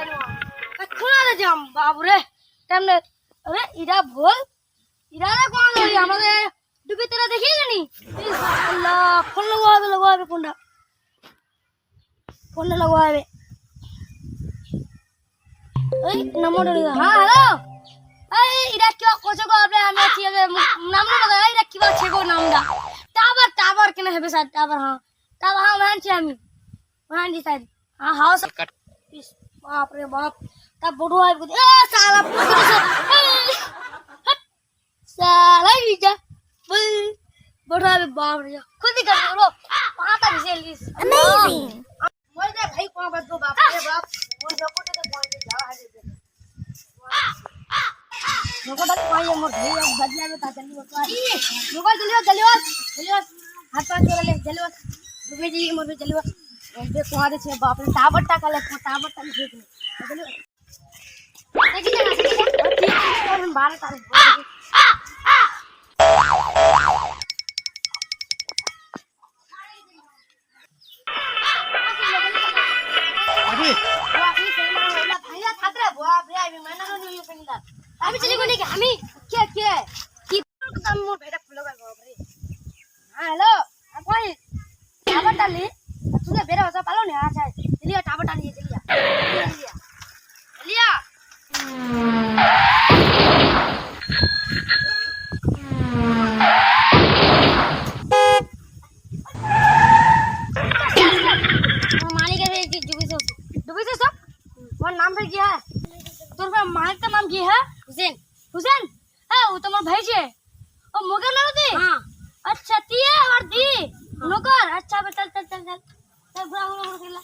खोला दे जाम बाबू रे टाइम अरे इरा बोल इरा रे कौन है हमारे डूबी तेरा देखिए नहीं अल्लाह फोन लगवा दे फोन लगवा दे ओए नंबर हां हेलो এই ইরা কি কইছো গো আপনি আমি আছি নাম না বলে ইরা কি বলছে গো নামটা টাওয়ার কেন হবে স্যার টাওয়ার হ্যাঁ মানছি আমি মানছি স্যার হ্যাঁ হাউস बाप रे बाप तब बुढ़ो आए ए साला साला इजा बुढ़ो आए बाप रे खुद ही कर लो वहां का विशेष अमेजिंग मोर दे भाई को बात दो बाप रे बाप मोर जको तो पॉइंट जा है मोको तक पाई मोर भाई बदला में ता जल्दी बता मोको जल्दी हाथ पांच जोड़ ले जल्दी दुबे जी मोर पे जल्दी देखो आदे छे बाप रे टावर टाका ले टावर टाका देख ले देखी जा ठीक है हम 12 तारीख अभी अभी से ना भैया खातरा बाप रे अभी मैंने नहीं पहनला अभी चली को नहीं कि हमी क्या की एकदम मोर भेड़ा फुलगा बाप रे हां हेलो कोई टावर डाली तुझे बेरा होता पालो ने अच्छा चलिए टावर डालिए चलिए मालिक है डुबी से सब और नाम फिर क्या है तोर मालिक का नाम क्या है हुसैन है वो तुम्हारा भाई है और मुगर ना होती हां अच्छा ती है और दी नौकर अच्छा चल बुरा हो खेला